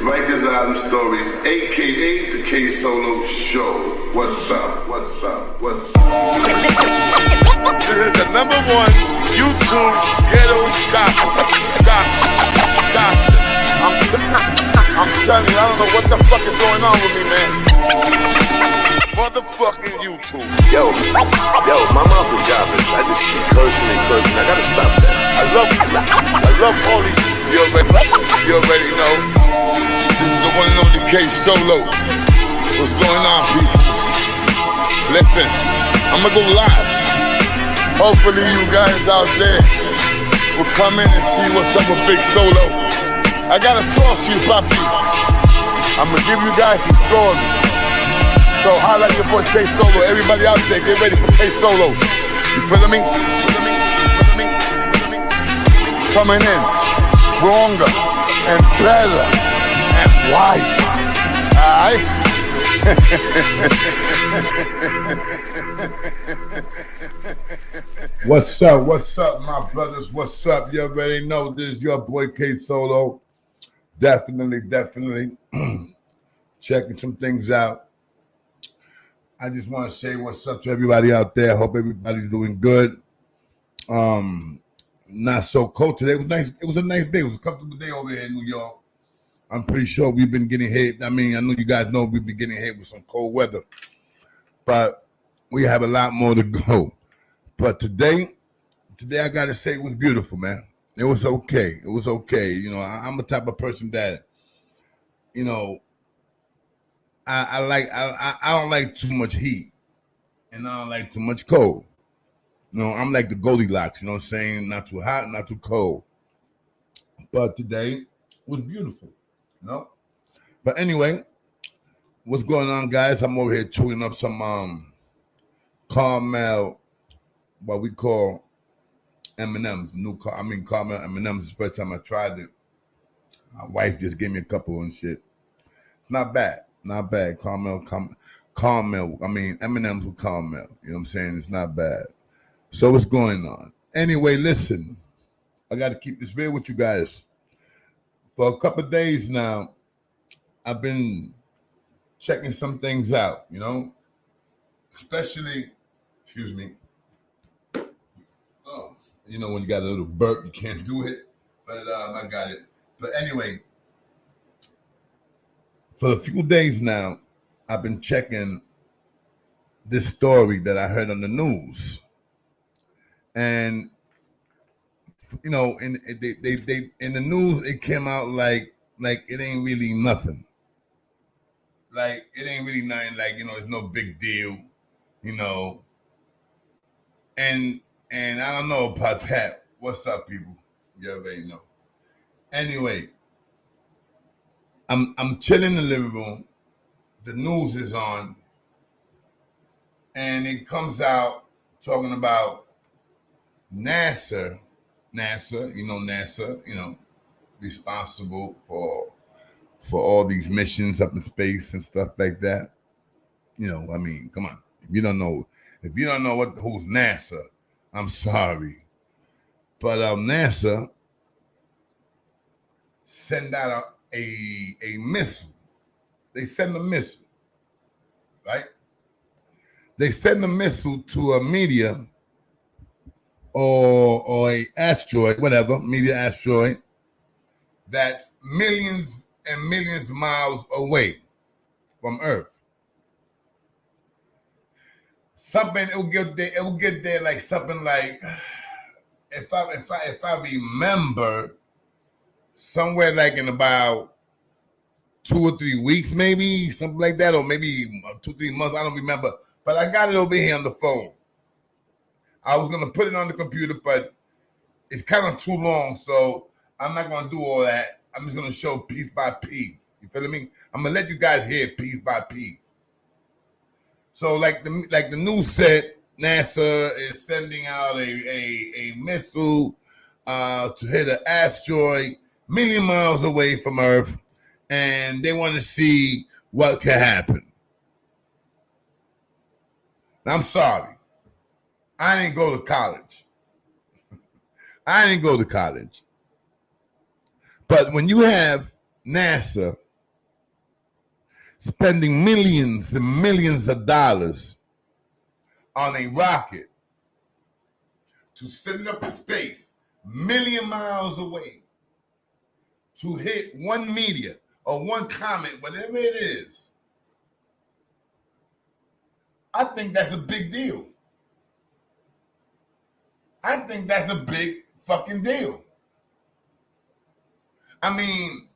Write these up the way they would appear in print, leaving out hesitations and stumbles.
Rikers Island Stories, a.k.a. The K-Solo Show. What's up? What's up? What's up? This is the #1 YouTube ghetto gospel. I'm telling you, I don't know what the fuck is going on with me, man. Motherfucking YouTube. Yo, my mouth is garbage. I just keep cursing and cursing. I gotta stop that. I love all these. You already know. This is the one and only K-Solo. What's going on, people? Listen, I'm gonna go live. Hopefully you guys out there will come in and see what's up with Big Solo. I gotta talk to you, Papi. I'm gonna give you guys some stories. So holla your boy K-Solo. Everybody out there, get ready for K-Solo. You feeling me? Coming in stronger and better and wiser. Alright? What's up? What's up, my brothers? What's up? You already know this is your boy K-Solo. Definitely checking some things out. I just want to say what's up to everybody out there. Hope everybody's doing good. Not so cold today. It was nice. It was a nice day. It was a comfortable day over here in New York. I'm pretty sure we've been getting hit. I mean, I know you guys know we've been getting hit with some cold weather, but we have a lot more to go. But today I gotta say it was beautiful, man. It was okay. It was okay. You know, I'm the type of person that, you know, I don't like too much heat, and I don't like too much cold. You know, I'm like the Goldilocks. You know what I'm saying? Not too hot, not too cold. But today was beautiful. You know. But anyway, what's going on, guys? I'm over here chewing up some caramel, what we call M&M's. Caramel M&M's. The first time I tried it, my wife just gave me a couple and shit. It's not bad. Not bad. Caramel. I mean, M&M's with caramel. You know what I'm saying? It's not bad. So what's going on? Anyway, listen. I got to keep this real with you guys. For a couple of days now, I've been checking some things out, you know? Especially, excuse me. Oh, you know when you got a little burp, you can't do it. But I got it. But anyway, for a few days now, I've been checking this story that I heard on the news. And you know, in the news, it came out like it ain't really nothing. Like it ain't really nothing. Like, you know, it's no big deal. You know. And I don't know about that. What's up, people? You already know. Anyway, I'm chilling in the living room. The news is on, and it comes out talking about NASA, responsible for all these missions up in space and stuff like that. You know, I mean, come on. If you don't know who's NASA, I'm sorry. But NASA send out a missile. They send a missile, right? They send a missile to a meteor or a asteroid, whatever, meteor asteroid, that's millions and millions of miles away from Earth. It will get there like something like, if I remember, somewhere like in about 2 or 3 weeks, maybe something like that, or maybe 2-3 months. I don't remember, but I got it over here on the phone. I was gonna put it on the computer, but it's kind of too long, so I'm not gonna do all that. I'm just gonna show piece by piece. You feel me? I'm gonna let you guys hear piece by piece. So, like the news said, NASA is sending out a missile to hit an asteroid million miles away from Earth, and they want to see what can happen. Now, I'm sorry. I didn't go to college. But when you have NASA spending millions and millions of dollars on a rocket to send it up in space, million miles away, to hit one meteor or one comet, whatever it is, I think that's a big deal. I think that's a big fucking deal. I mean,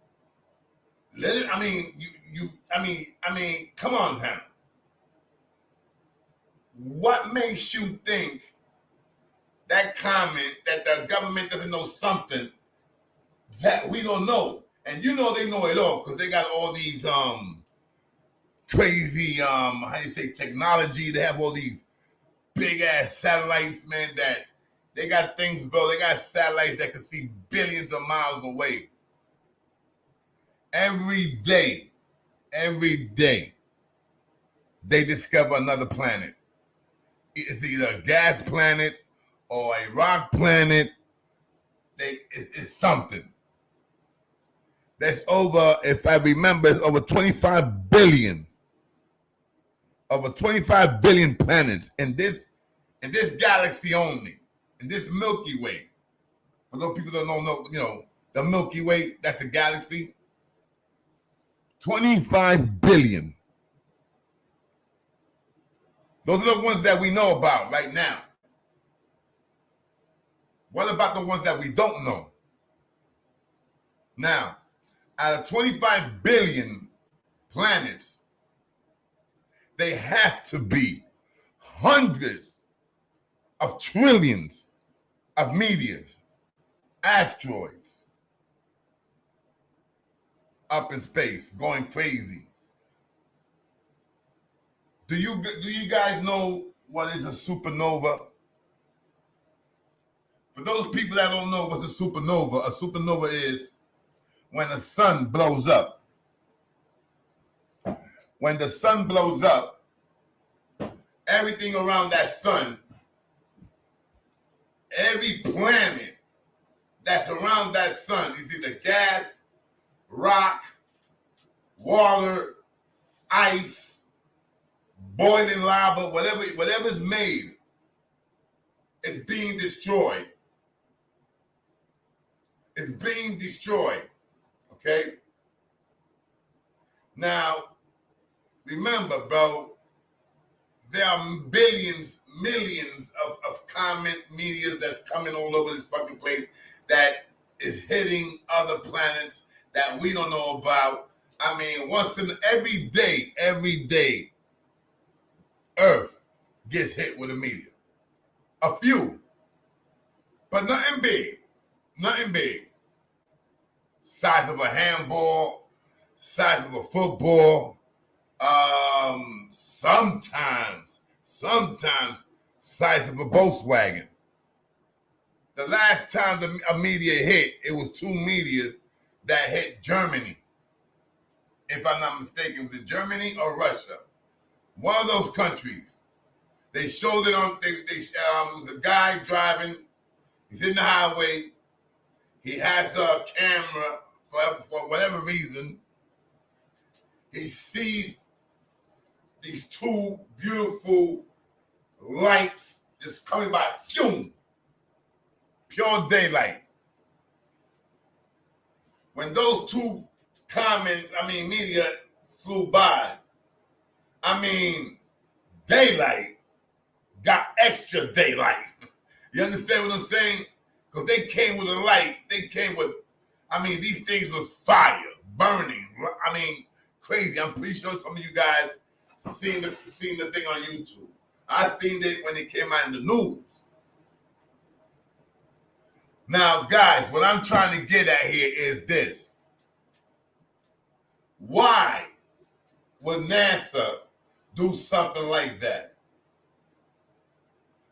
come on now. What makes you think that comment that the government doesn't know something that we don't know? And you know they know it all because they got all these crazy how do you say technology. They have all these big ass satellites, man, that they got things, bro. They got satellites that can see billions of miles away. Every day, they discover another planet. It's either a gas planet or a rock planet. It's something. That's over, if I remember, it's over 25 billion. Over 25 billion planets in this galaxy only, in this Milky Way. Although people don't know, you know, the Milky Way, that's the galaxy. 25 billion. Those are the ones that we know about right now. What about the ones that we don't know? Now, out of 25 billion planets, they have to be hundreds of trillions of meteors, asteroids, up in space, going crazy. Do you guys know what is a supernova? For those people that don't know what's a supernova is when the sun blows up. When the sun blows up, everything around that sun, every planet that's around that sun is either gas, rock, water, ice, boiling lava, whatever's made is being destroyed. It's being destroyed. Okay? Now, remember, bro, there are billions, millions of comet meteors that's coming all over this fucking place that is hitting other planets that we don't know about. I mean, every day, Earth gets hit with a meteor. A few. But nothing big. Nothing big. Size of a handball, size of a football, sometimes size of a Volkswagen. The last time a meteor hit, it was two meteors that hit Germany. If I'm not mistaken, was it Germany or Russia? One of those countries. They showed it on, it was a guy driving, he's in the highway, he has a camera, for whatever reason, he sees these two beautiful lights just coming by, phew, pure daylight. When those two meteor flew by, daylight got extra daylight. You understand what I'm saying? Because they came with a light. They came with, these things was fire, burning. Crazy. I'm pretty sure some of you guys seen the thing on YouTube. I seen it when it came out in the news. Now, guys, what I'm trying to get at here is this. Why would NASA do something like that?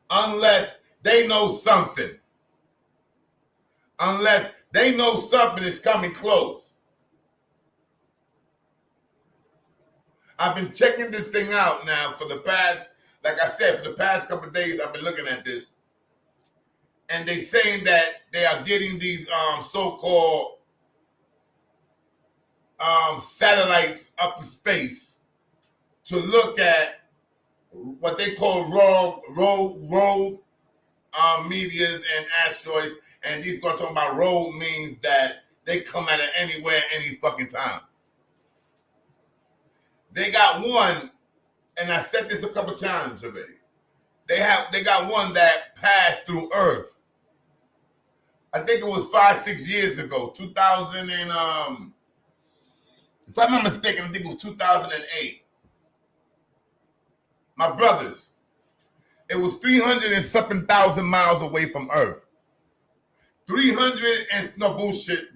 Unless they know something. Unless they know something is coming close. I've been checking this thing out now for the past, like I said, for the past couple of days, I've been looking at this. And they saying that they are getting these so-called satellites up in space to look at what they call rogue meteors and asteroids. And these guys talking about rogue means that they come at it anywhere, any fucking time. They got one, and I said this a couple times already. They got one that passed through Earth. I think it was 5-6 years ago, 2000 and if I'm not mistaken, I think it was 2008. My brothers, it was 300 and something thousand miles away from Earth. 300 and no bullshit.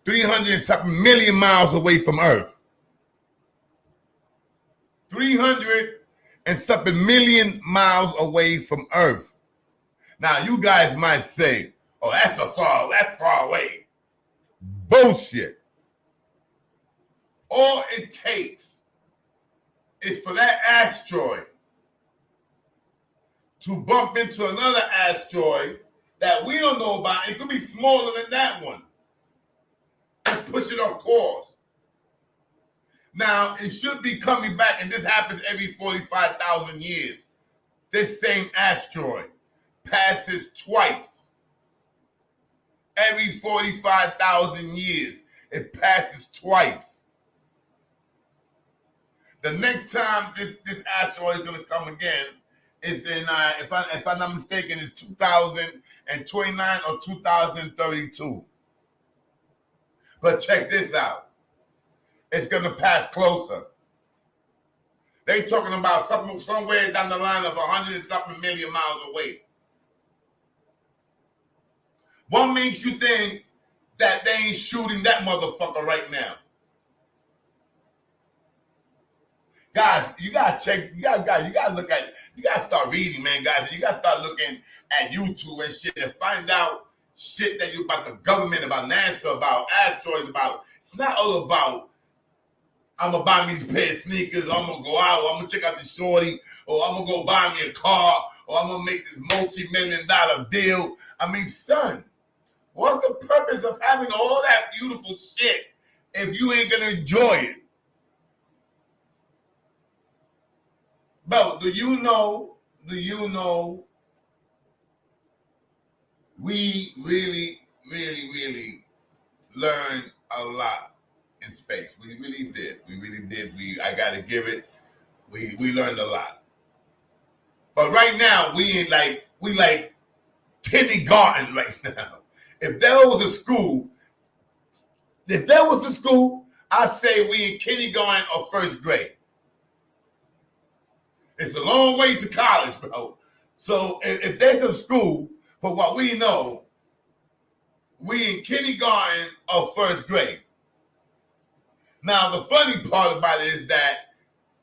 300 and something million miles away from Earth. 300 and something million miles away from Earth. Now you guys might say, "Oh, that's far away." Bullshit. All it takes is for that asteroid to bump into another asteroid that we don't know about. It could be smaller than that one. And push it off course. Now, it should be coming back, and this happens every 45,000 years. This same asteroid passes twice. Every 45,000 years, it passes twice. The next time this asteroid is going to come again is in, if I'm not mistaken, it's 2029 or 2032. But check this out. It's going to pass closer. They talking about somewhere down the line of 100 and something million miles away. What makes you think that they ain't shooting that motherfucker right now? Guys, you gotta check. You gotta look at. You gotta start reading, man, guys. You gotta start looking at YouTube and shit and find out shit that you about the government, about NASA, about asteroids, about. It's not all about. I'm gonna buy me these pair of sneakers. Or I'm gonna go out. Or I'm gonna check out the shorty. Or I'm gonna go buy me a car. Or I'm gonna make this multi-million-dollar deal. I mean, son, what's the purpose of having all that beautiful shit if you ain't gonna enjoy it? Bro, do you know we really learned a lot in space. We really did. I gotta give it. We learned a lot. But right now, we like kindergarten right now. If there was a school, I say we in kindergarten or first grade. It's a long way to college, bro. So if there's a school, for what we know, we in kindergarten or first grade. Now, the funny part about it is that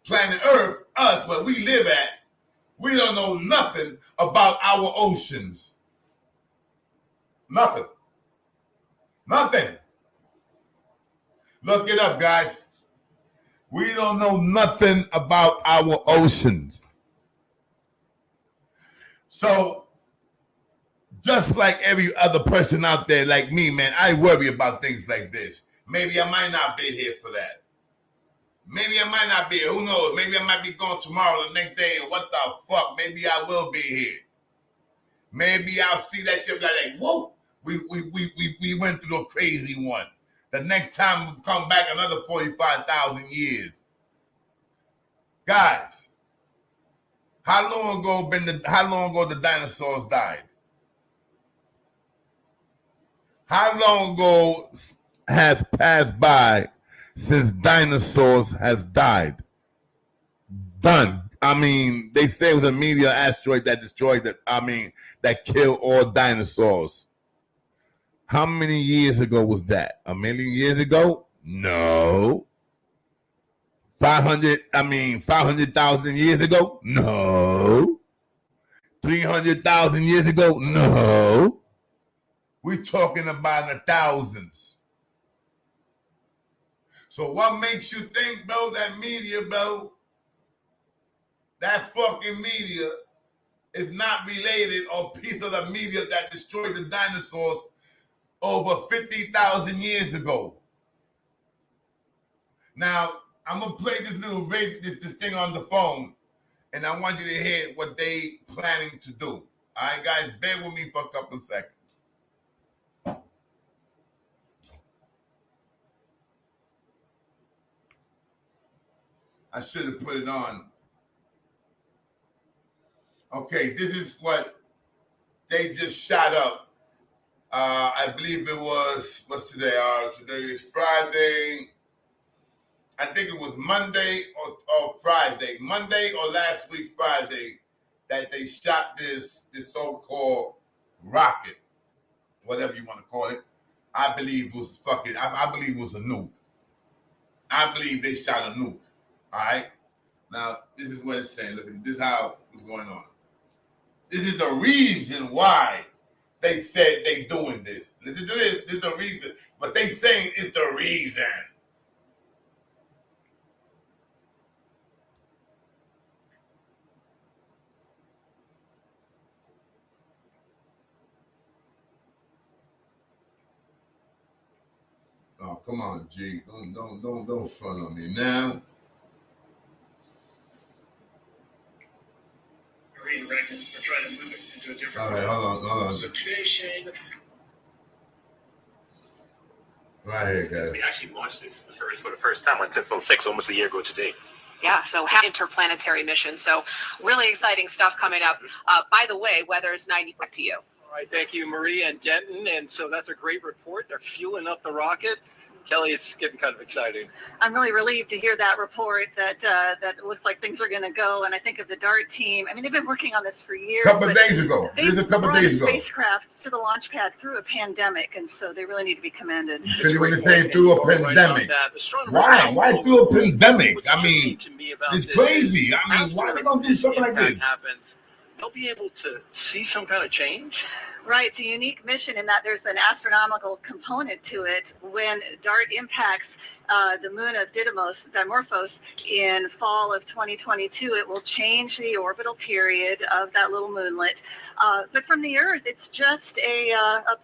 planet Earth, us, where we live at, we don't know nothing about our oceans. Nothing. Look it up, guys. We don't know nothing about our oceans. So, just like every other person out there, like me, man, I worry about things like this. Maybe I might not be here for that. Maybe I might not be here. Who knows? Maybe I might be gone tomorrow, the next day, and what the fuck? Maybe I will be here. Maybe I'll see that shit like, whoa, we went through a crazy one. The next time we'll come back another 45,000 years. Guys, how long ago the dinosaurs died? How long ago has passed by since dinosaurs has died? Done. I mean, they say it was a meteor asteroid that destroyed that killed all dinosaurs. How many years ago was that? 1 million years ago? No. 500,000 years ago? No. 300,000 years ago? No. We're talking about the thousands. So what makes you think, bro, that meteor, bro, that fucking meteor is not related or piece of the meteor that destroyed the dinosaurs over 50,000 years ago? Now, I'm gonna play this little this thing on the phone, and I want you to hear what they planning to do. All right, guys, bear with me for a couple of seconds. I should have put it on. Okay, this is what they just shot up. I believe it was, what's today? Today is Friday. I think it was Monday or Friday. Monday or last week Friday that they shot this so-called rocket, whatever you want to call it. I believe it was I believe it was a nuke. I believe they shot a nuke. All right? Now, this is what it's saying. Look, this is how it's going on. This is the reason why they said they doing this. Listen to this. This is the reason. But they saying it's the reason. Oh, come on, G. Don't front on me now. We're trying to move it into a different. All right, hold on. Situation. Right here, guys. We actually launched this for the first time on Sentinel 6 almost a year ago today. Yeah, so interplanetary mission. So really exciting stuff coming up. By the way, weather's 90 back to you. All right, thank you, Marie and Denton. And so that's a great report. They're fueling up the rocket. Kelly, it's getting kind of exciting. I'm really relieved to hear that report that it looks like things are going to go. And I think of the DART team. I mean, they've been working on this for years. This is a couple days ago. Spacecraft to the launch pad through a pandemic, and so they really need to be commended. Because when they say through a pandemic, why through a pandemic? I mean, it's crazy. I mean, why are they going to do something like this? They'll be able to see some kind of change. Right, it's a unique mission in that there's an astronomical component to it. When DART impacts the moon of Dimorphos in fall of 2022, it will change the orbital period of that little moonlet. But from the Earth, it's just a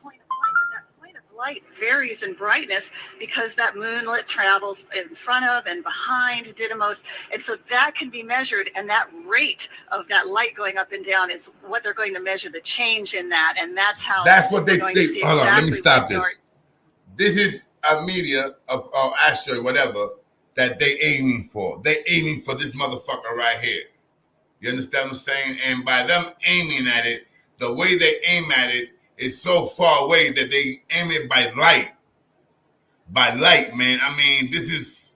point of light. That point of light varies in brightness because that moonlet travels in front of and behind Didymos, and so that can be measured, and that rate of that light going up and down is what they're going to measure the change in that, and that's what they hold on, let me stop this. This is a media of asteroid, whatever, that they aiming for. They aiming for this motherfucker right here. You understand what I'm saying? And by them aiming at it, the way they aim at it is so far away that they aim it by light. By light, man. I mean, this is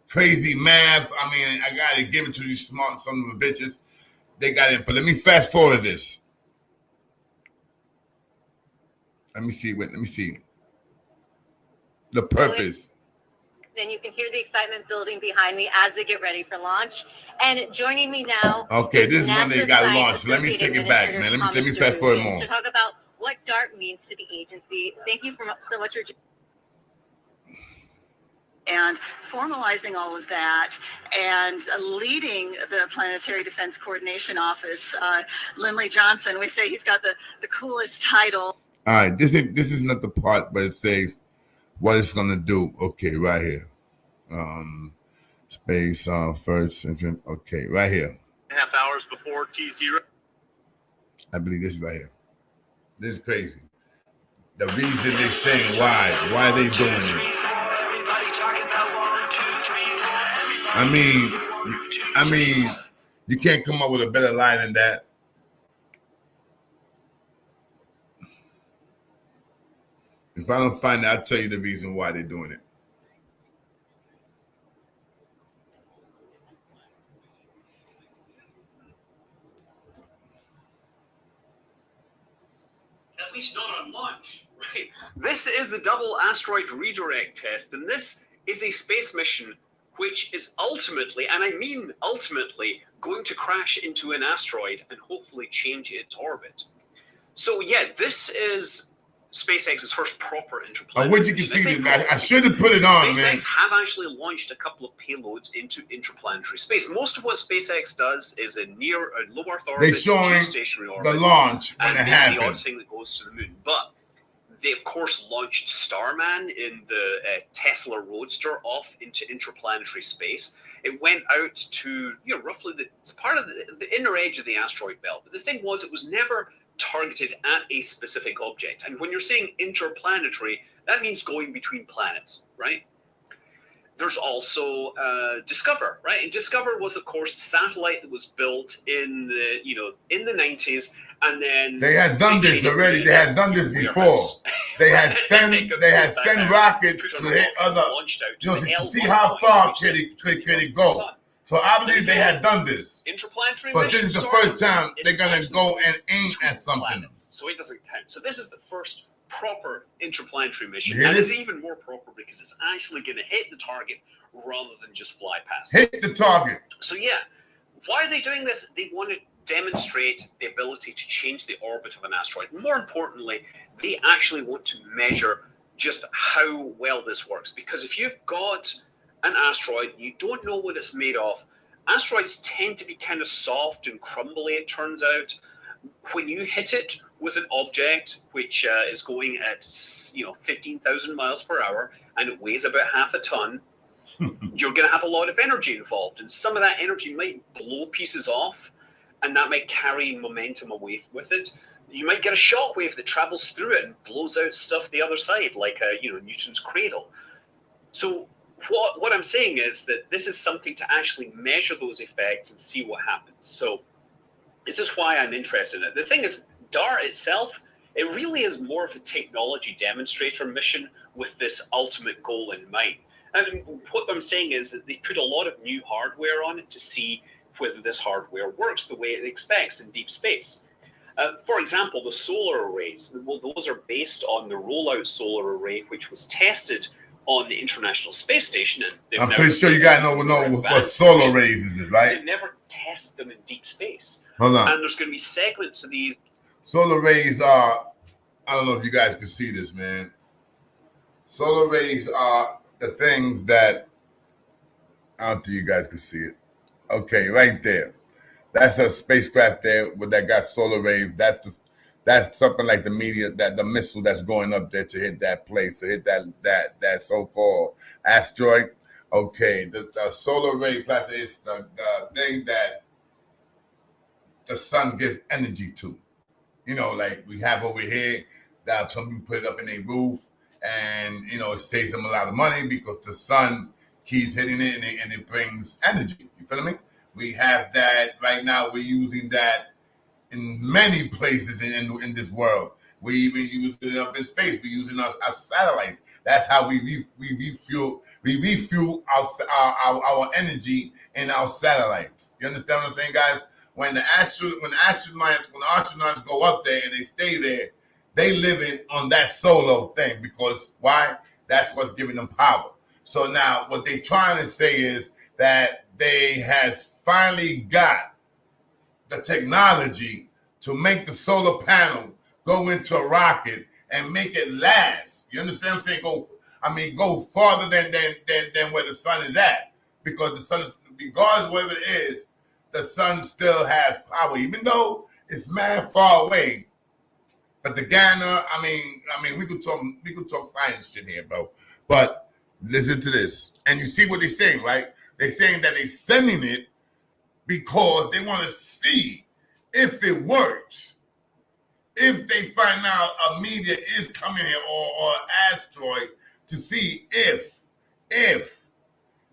crazy math. I mean, I gotta give it to you smart son of a bitches. They got it. But let me fast forward this. Let me see. Wait, let me see. The purpose. Then you can hear the excitement building behind me as they get ready for launch. And joining me now. Okay, this is when they got launched. Let me take it back, man. Let me fast forward more. To talk about what DART means to the agency. Thank you so much for. And formalizing all of that and leading the Planetary Defense Coordination Office, Lindley Johnson. We say he's got the coolest title. All right, this is not the part, but it says what it's gonna do. Okay, right here. Space first. Okay, right here. 2.5 hours before T0. I believe this right here. This is crazy. The reason they're saying why are they doing it? I mean, you can't come up with a better line than that. If I don't find it, I'll tell you the reason why they're doing it. At least not on launch, right? This is the double asteroid redirect test, and this is a space mission which is ultimately, and I mean ultimately, going to crash into an asteroid and hopefully change its orbit. So yeah, this is SpaceX's first proper interplanetary. Where'd you get this? I should have put it on, SpaceX man. have actually launched a couple of payloads into interplanetary space. Most of what SpaceX does is a low Earth orbit, they're showing stationary orbit, the launch when and it happens. the odd thing that goes to the moon. But They, of course, launched Starman in the Tesla Roadster off into interplanetary space. It went out to, roughly it's part of the inner edge of the asteroid belt. But the thing was, it was never targeted at a specific object. And when you're saying interplanetary, that means going between planets, right? There's also Discover, right? And Discover was, of course, a satellite that was built in the 90s, and then they had done this already. They had done this before. They had sent rockets to hit other, to see how far could it go. So obviously they had done this. Interplanetary but this is the first time they're gonna go and aim at something. Planets, so it doesn't count. So this is the first proper interplanetary mission, and it's even more proper because it's actually going to hit the target rather than just fly past. Hit the target. So yeah, why are they doing this? They want to demonstrate the ability to change the orbit of an asteroid. More importantly, they actually want to measure just how well this works. Because if you've got an asteroid, you don't know what it's made of. Asteroids tend to be kind of soft and crumbly, it turns out. When you hit it with an object which is going at 15,000 miles per hour and it weighs about half a ton, you're going to have a lot of energy involved, and some of that energy might blow pieces off, and that might carry momentum away with it. You might get a shock wave that travels through it and blows out stuff the other side, like Newton's cradle. So what I'm saying is that this is something to actually measure those effects and see what happens. So this is why I'm interested in it. The thing is, DART itself, it really is more of a technology demonstrator mission with this ultimate goal in mind. And what I'm saying is that they put a lot of new hardware on it to see whether this hardware works the way it expects in deep space. For example, the solar arrays, well, those are based on the rollout solar array, which was tested on the International Space Station. And I'm pretty sure you guys know what solar arrays is, right? They've never tested them in deep space. Hold on. And there's going to be segments of these. Solar arrays are, I don't know if you guys can see this, man. Solar arrays are the things that, I don't think you guys can see it. Okay, right there. That's a spacecraft there that got solar rays. That's something like the missile that's going up there to hit that place, to hit that so-called asteroid. Okay, the solar ray plasma is the thing that the sun gives energy to. Like we have over here, that some people put it up in their roof, and it saves them a lot of money because the sun keeps hitting it and it brings energy. You feel me? We have that right now. We're using that in many places in this world. We even use it up in space. We're using our satellites. That's how we refuel our energy in our satellites. You understand what I'm saying, guys? When the astronauts go up there and they stay there, they living on that solo thing because why? That's what's giving them power. So now what they're trying to say is that they has finally got the technology to make the solar panel go into a rocket and make it last. You understand what I'm saying? Go farther than where the sun is at, because the sun is, regardless of whatever it is, the sun still has power, even though it's mad far away. But the Ghana, we could talk science shit here, bro. But listen to this, and you see what they're saying, right? They're saying that they're sending it because they want to see if it works. If they find out a meteor is coming here or an asteroid, to see if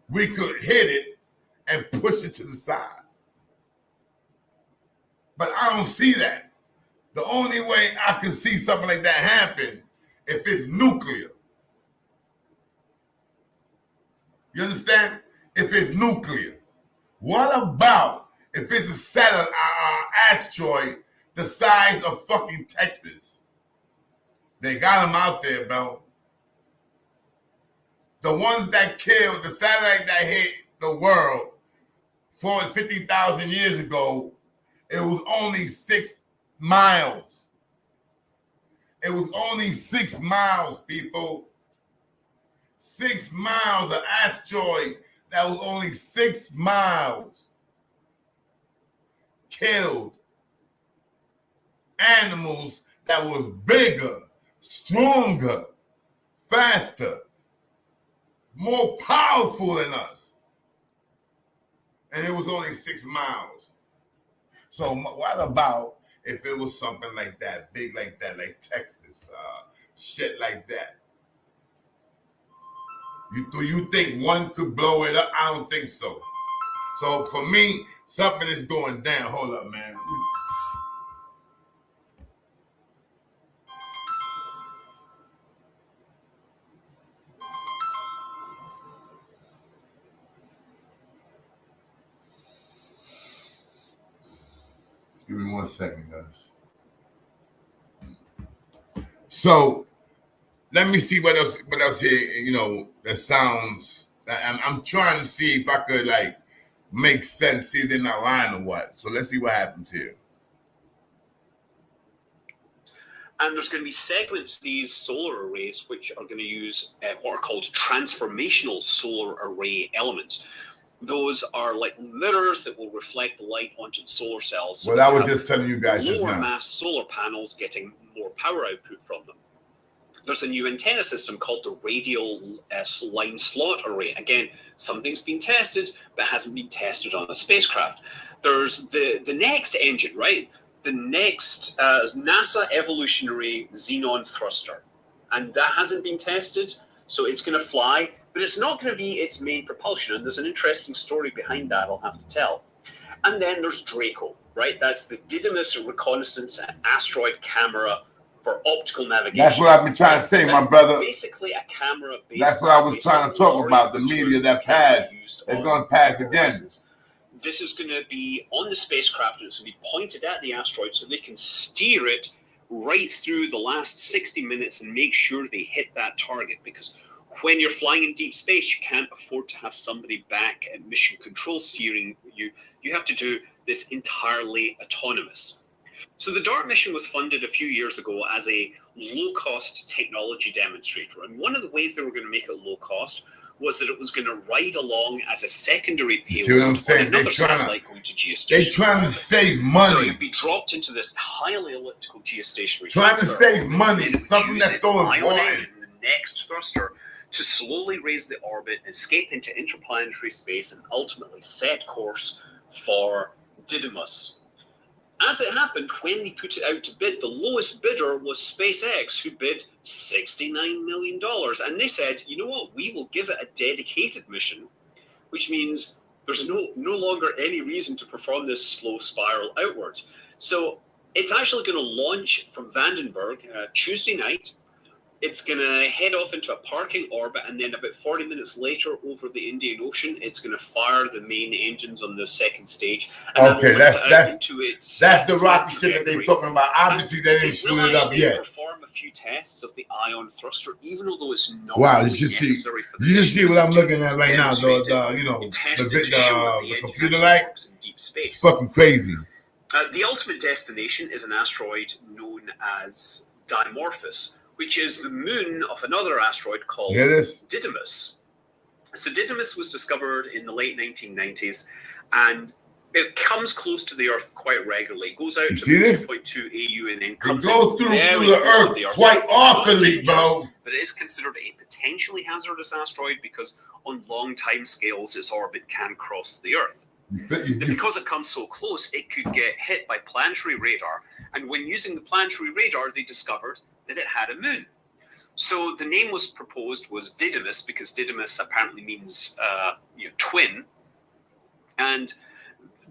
we could hit it and push it to the side. But I don't see that. The only way I can see something like that happen if it's nuclear. You understand? If it's nuclear. What about if it's a satellite, asteroid the size of fucking Texas? They got them out there, bro. The ones that killed, the satellite that hit the world 50,000 years ago, it was only 6 miles. It was only 6 miles, people. 6 miles, an asteroid that was only 6 miles. Killed animals that was bigger, stronger, faster, more powerful than us. And it was only 6 miles. So what about if it was something like that, big like that, like Texas, shit like that? You think one could blow it up? I don't think so. So for me, something is going down. Hold up, man. Give me 1 second, guys. So let me see what else here, that sounds. I'm trying to see if I could like make sense, see if they're not lying or what. So let's see what happens here. And there's going to be segments of these solar arrays which are going to use what are called transformational solar array elements. Those are like mirrors that will reflect the light onto the solar cells. Well, I was just telling you guys just lower now. mass solar panels getting more power output from them. There's a new antenna system called the radial line slot array. Again, something's been tested, but hasn't been tested on a spacecraft. There's the next engine, right? The next NASA evolutionary xenon thruster. And that hasn't been tested, so it's going to fly, but it's not going to be its main propulsion. And there's an interesting story behind that I'll have to tell. And then there's Draco, right? That's the Didymus Reconnaissance Asteroid Camera for optical navigation. That's what I've been trying to say, my brother. Basically a camera based. That's what I was trying to talk about, the media that passed. It's going to pass again. This is going to be on the spacecraft, and it's going to be pointed at the asteroid so they can steer it right through the last 60 minutes and make sure they hit that target. Because when you're flying in deep space, you can't afford to have somebody back at mission control steering you. You have to do this entirely autonomous. So the DART mission was funded a few years ago as a low-cost technology demonstrator. And one of the ways they were going to make it low-cost was that it was going to ride along as a secondary payload. See what I'm saying? Another satellite going to geostationary. They're trying to save money. So it'd be dropped into this highly elliptical geostationary. Trying to save money. Something that's so important. The next thruster to slowly raise the orbit, escape into interplanetary space, and ultimately set course for Didymus. As it happened, when they put it out to bid, the lowest bidder was SpaceX, who bid $69 million. And they said, you know what, we will give it a dedicated mission, which means there's no longer any reason to perform this slow spiral outwards. So it's actually going to launch from Vandenberg Tuesday night. It's going to head off into a parking orbit, and then about 40 minutes later over the Indian Ocean, it's going to fire the main engines on the second stage. Okay, that's the rocket ship that they're talking about. Obviously, they didn't shoot it up yet. Perform a few tests of the ion thruster, even though it's not wow, you should see what I'm looking at right now. The computer light. It's fucking crazy. The ultimate destination is an asteroid known as Dimorphos, which is the moon of another asteroid called Didymus. So Didymus was discovered in the late 1990s, and it comes close to the Earth quite regularly. It goes out to 2.2 AU and then comes through the Earth quite oftenly, bro. But it is considered a potentially hazardous asteroid because on long time scales, its orbit can cross the Earth. Because it comes so close, it could get hit by planetary radar. And when using the planetary radar, they discovered that it had a moon. So the name was proposed was Didymus, because Didymus apparently means twin. And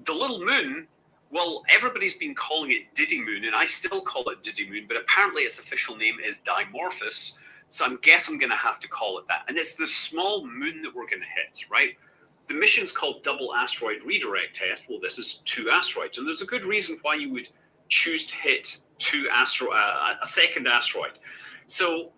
the little moon, well, everybody's been calling it Didymoon, and I still call it Didymoon, but apparently its official name is Dimorphos. So I guess I'm going to have to call it that. And it's the small moon that we're going to hit, right? The mission's called Double Asteroid Redirect Test. Well, this is 2 asteroids, and there's a good reason why you would choose to hit a second asteroid. So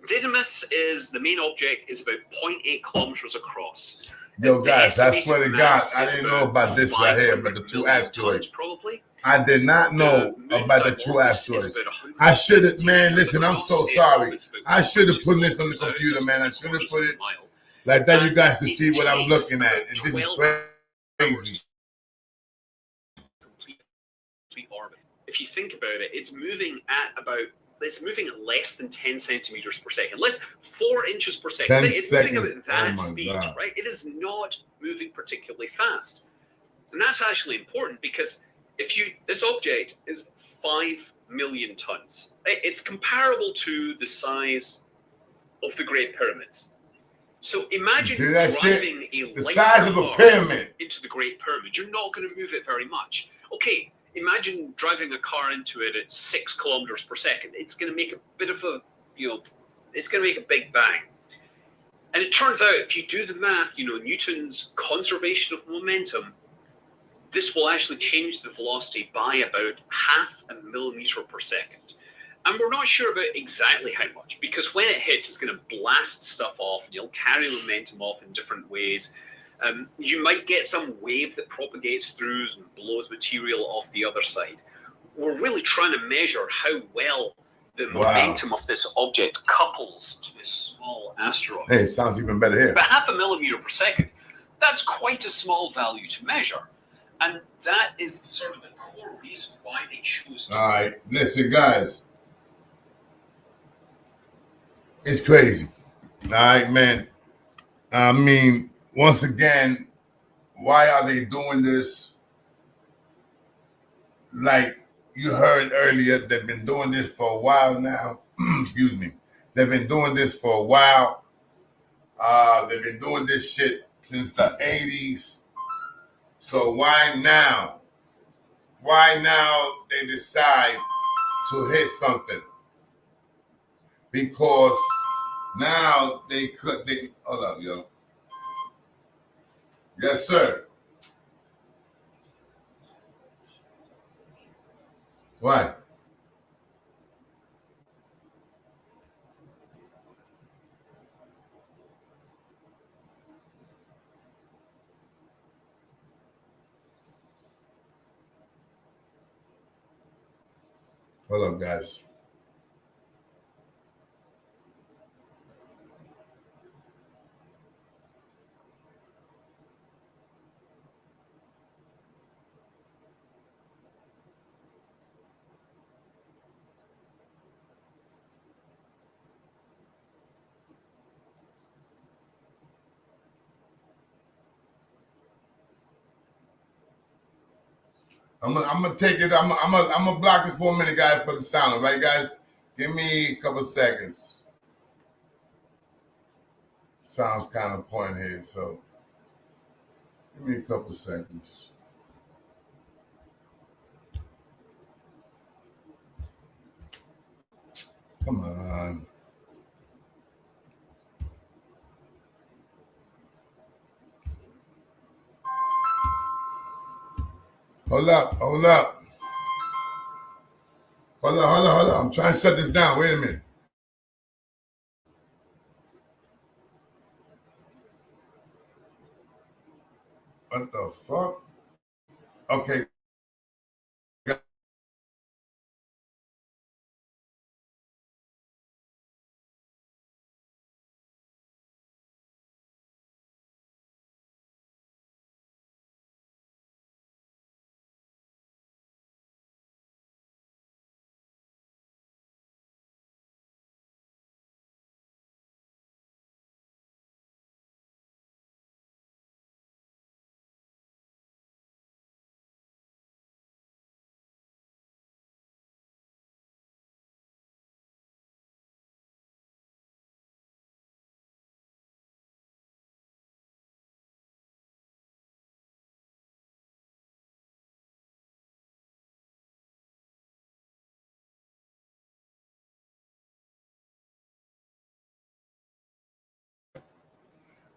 Didymus is the main object is about 0.8 kilometers across. Yo, guys, I swear to God, I didn't know about this right here, but the 2 asteroids. Probably. I did not know about the 2 asteroids. I should have, man, listen, I'm so sorry. I should have put this on the computer, man. I should have put it like that. You guys can see what I'm looking at. And this is crazy. Orbit. If you think about it, it's moving at about it's moving at less than 10 centimeters per second, less 4 inches per 10 second. It's moving seconds. at that Oh my speed, God. right? It is not moving particularly fast. And that's actually important because this object is 5 million tons. It's comparable to the size of the Great Pyramids. So imagine See that driving shit? a The light size of a car pyramid. into the Great Pyramid. You're not going to move it very much. Okay, imagine driving a car into it at 6 kilometers per second. It's going to make a bit of a, it's going to make a big bang. And it turns out, if you do the math, Newton's conservation of momentum, this will actually change the velocity by about 0.5 millimeter per second. And we're not sure about exactly how much, because when it hits, it's going to blast stuff off, and you'll carry momentum off in different ways. You might get some wave that propagates through and blows material off the other side. We're really trying to measure how well the momentum of this object couples to this small asteroid. Hey, it sounds even better here. But 0.5 millimeter per second, that's quite a small value to measure. And that is sort of the core reason why they choose to. All right, listen, guys. It's crazy. All right, man. I mean, once again, why are they doing this? Like you heard earlier, they've been doing this for a while now. Excuse me. They've been doing this for a while. They've been doing this shit since the 80s. So why now? Why now they decide to hit something? Because now they hold up, yo. Yes, sir. Why? Hold up, guys. I'm gonna take it. I'm gonna block it for a minute, guys, for the sound. All right, guys? Give me a couple seconds. Sounds kind of point here, so give me a couple seconds. Come on. Hold up. Hold up. I'm trying to shut this down. Wait a minute. What the fuck? Okay.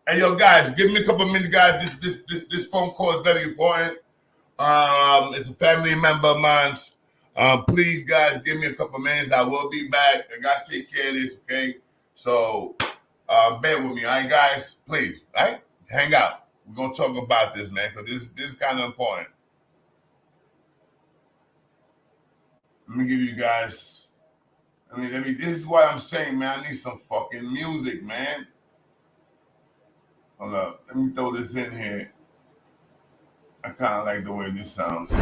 Hey, yo, guys, give me a couple minutes, guys. This phone call is very important. It's a family member of mine. Please, guys, give me a couple minutes. I will be back. I got to take care of this, okay? So, bear with me, all right, guys? Please, all right? Hang out. We're going to talk about this, man, because this is kind of important. Let me give you guys, this is what I'm saying, man. I need some fucking music, man. Hold up. Let me throw this in here. I kind of like the way this sounds.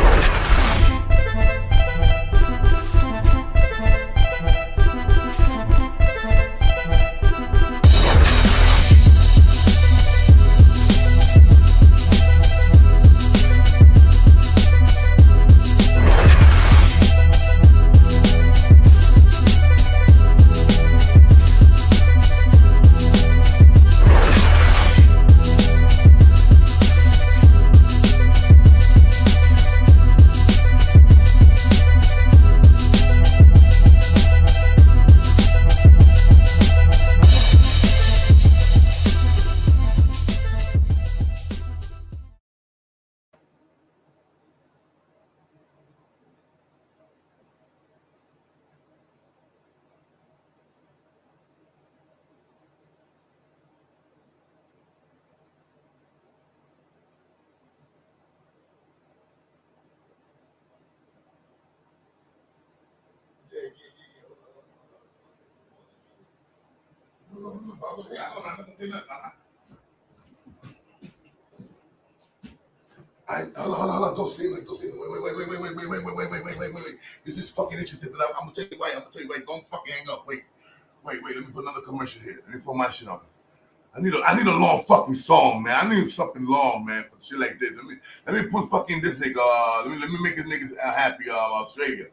I'm not gonna say nothing. Hold on, don't say nothing, wait. This is fucking interesting, but I'm gonna tell you why. Don't fucking hang up. Wait. Let me put another commercial here. Let me put my shit on. I need a long fucking song, man. I need something long, man, for shit like this. Let me put fucking this nigga. Let me make this nigga happy. Australia.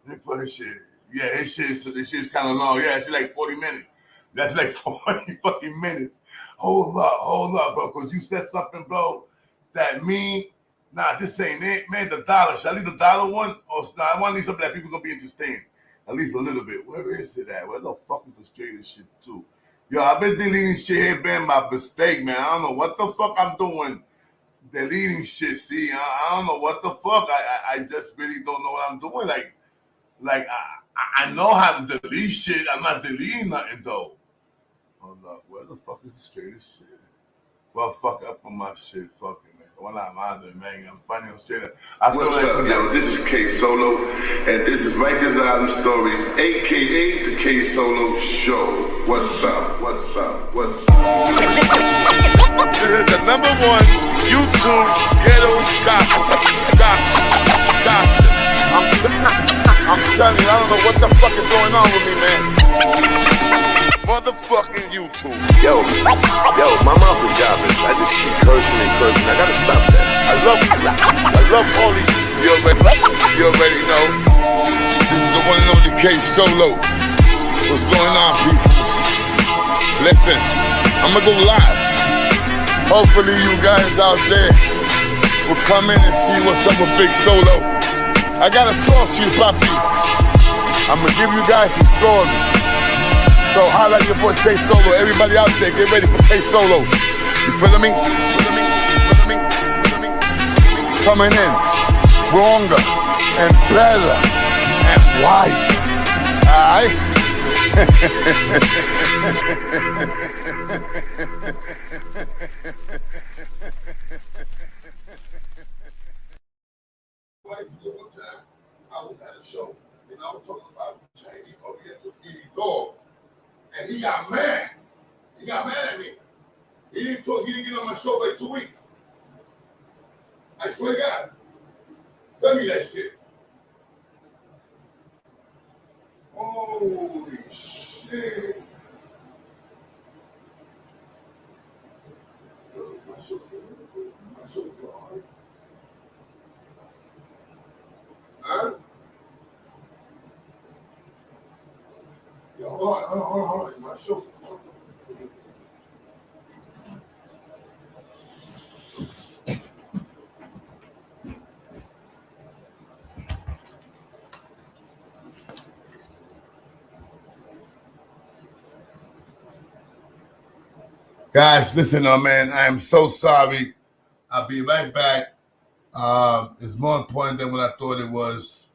Let me put his shit. Yeah, his shit's kind of long. Yeah, it's like 40 minutes. That's like 40 fucking minutes. Hold up, bro, because you said something, bro, that nah, this ain't it, man. The dollar. Should I leave the dollar one? Or nah, I want to leave something that people gonna be interested in. At least a little bit. Where is it at? Where the fuck is the straightest shit too? Yo, I've been deleting shit here, man, by mistake, man. I don't know what the fuck I'm doing. Deleting shit, see? I don't know what the fuck. I just really don't know what I'm doing. Like I know how to delete shit. I'm not deleting nothing though. Hold up, where the fuck is the straightest shit? Well, fuck up on my shit, fuck it, man. Well, I'm out there, man. I'm finding on straight up. What's up, yo? This is K Solo, and this is Rikers Island Stories, aka the K Solo Show. What's up? This is the #1 YouTube ghetto gossip. I'm telling you, I don't know what the fuck is going on with me, man. Motherfucking YouTube. Yo, my mouth is garbage. I just keep cursing. I gotta stop that. I love all these. You already know. This is the one and only K Solo. What's going on, people? Listen, I'm gonna go live. Hopefully you guys out there will come in and see what's up with Big Solo. I gotta talk to you, Papi. I'm gonna give you guys some stories. So holla your boy K Solo. Everybody out there, get ready for K Solo. You feel me? Coming in stronger and better and wiser. Alright? I was at a show and I was talking about Chinese Oriental eating dogs. And he got mad. He got mad at me. He didn't get on my show for like 2 weeks. I swear to God. Send me that shit. Holy shit. My show's good. Huh? Yo, hold on. My show. Guys, listen, man. I am so sorry. I'll be right back. It's more important than what I thought it was.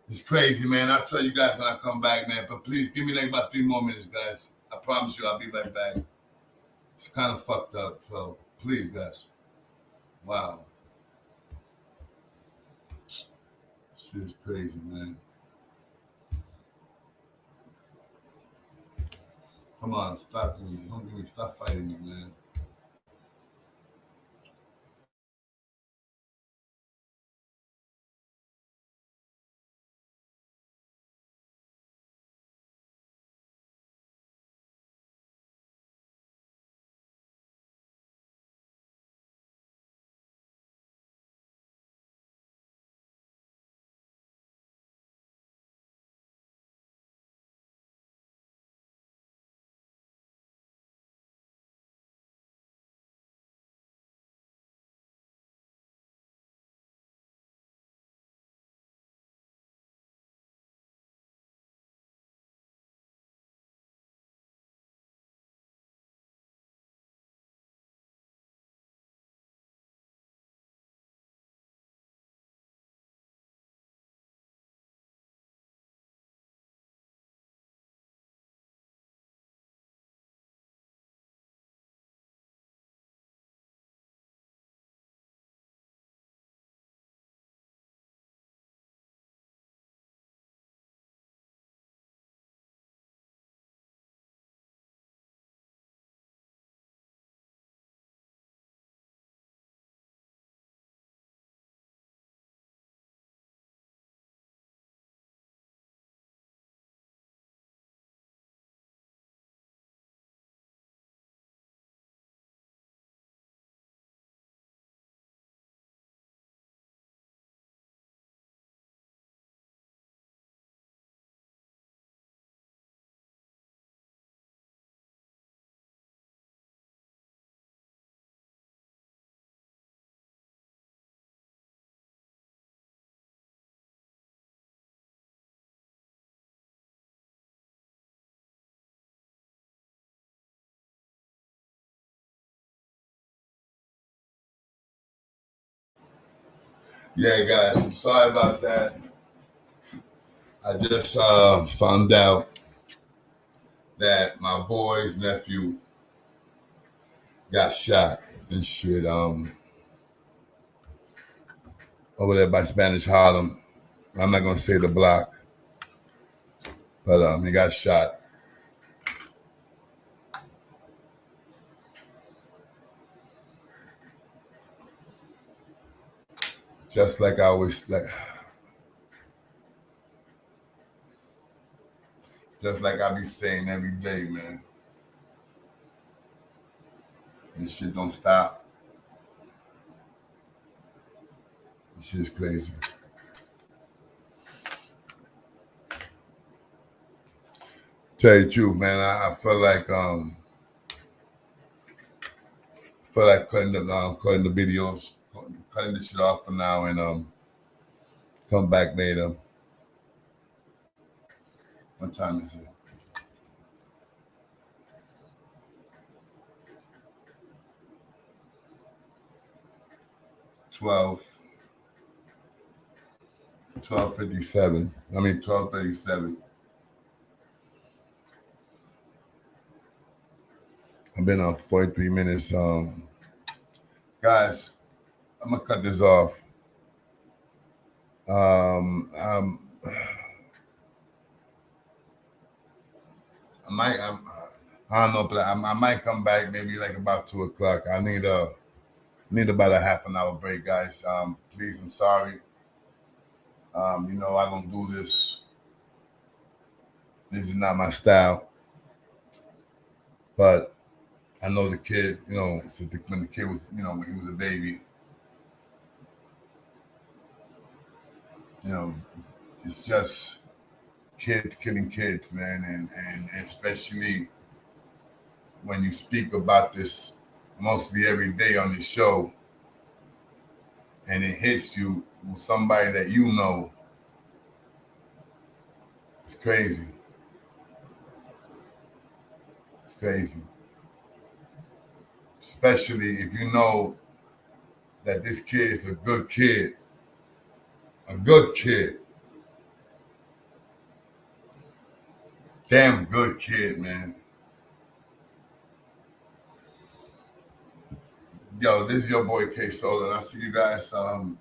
It's crazy, man. I'll tell you guys when I come back, man. But please give me like about 3 more minutes, guys. I promise you I'll be right back. It's kind of fucked up, so please, guys. Wow. Shit is crazy, man. Come on, stop me. Stop fighting me, man. Yeah, guys, I'm sorry about that. I just found out that my boy's nephew got shot and shit. Over there by Spanish Harlem. I'm not gonna say the block, but he got shot. Just like I always like. Just like I be saying every day, man. This shit don't stop. This shit's crazy. Tell you the truth, man. I feel like cutting the videos, cutting the shit off for now, and come back later. What time is it? $12:57. I mean 12:37. I've been on 43 minutes. Guys, I'm gonna cut this off. I don't know, but I might come back maybe like about 2 o'clock. I need about a half an hour break, guys. Please, I'm sorry. You know, I don't do this. This is not my style. But I know the kid, you know, when the kid was, you know, when he was a baby, you know, it's just kids killing kids, man, and especially when you speak about this mostly every day on your show, and it hits you with somebody that you know, it's crazy. It's crazy. Especially if you know that this kid is a good kid. A good kid. Damn good kid, man. Yo, this is your boy K Solo, and I'll see you guys. I'll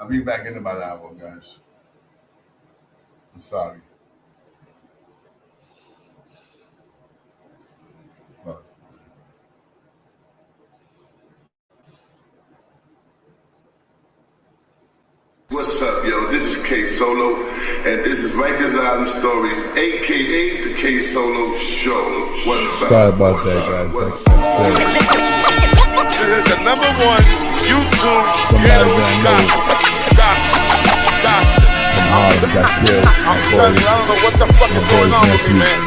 be back in about an hour, guys. I'm sorry. Fuck. What's up, yo? This is K Solo, and this is Rikers Island Stories, aka the K Solo Show. What's up? Sorry about that, guys. Like I said, This is the #1 YouTube somebody that I know got killed. I'm telling you, I don't know what the fuck is going on with me, man.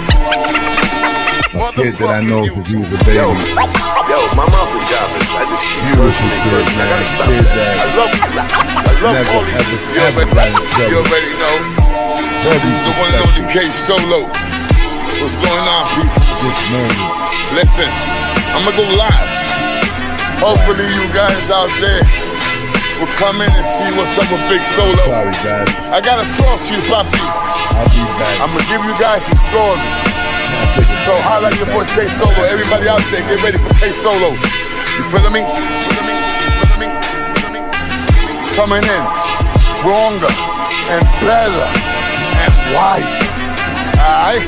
A kid that I know since he was a baby. Yo, my mouth is garbage. I just keep cursing and cursing. I gotta stop. Kid that I love never, all these. ever got in You trouble. already know. This is the one and only K Solo. What's going on, people? Just murdered. Listen, I'm gonna go live. Hopefully you guys out there will come in and see what's up with Big Solo. Sorry, guys. I gotta talk to you, Papi. I'll be back. I'm gonna give you guys a story. So holla at your boy K Solo. Everybody out there, get ready for K Solo. You feeling me? Coming in stronger and better and wiser. Alright?